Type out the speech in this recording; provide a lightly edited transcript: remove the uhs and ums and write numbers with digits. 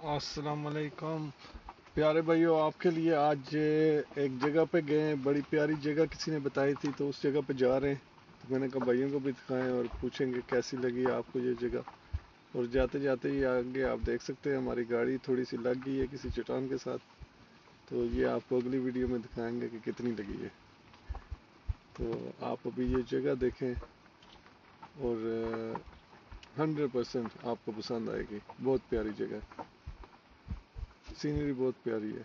अस्सलाम वालेकुम प्यारे भाइयों, आपके लिए आज एक जगह पे गए। बड़ी प्यारी जगह किसी ने बताई थी, तो उस जगह पे जा रहे हैं। तो मैंने कहा भाइयों को भी दिखाएं और पूछेंगे कैसी लगी आपको ये जगह। और जाते जाते ही आगे आप देख सकते हैं हमारी गाड़ी थोड़ी सी लग गई है किसी चट्टान के साथ। तो ये आपको अगली वीडियो में दिखाएंगे कि कितनी लगी है। तो आप अभी ये जगह देखें और 100% आपको पसंद आएगी। बहुत प्यारी जगह, सीनरी बहुत प्यारी है।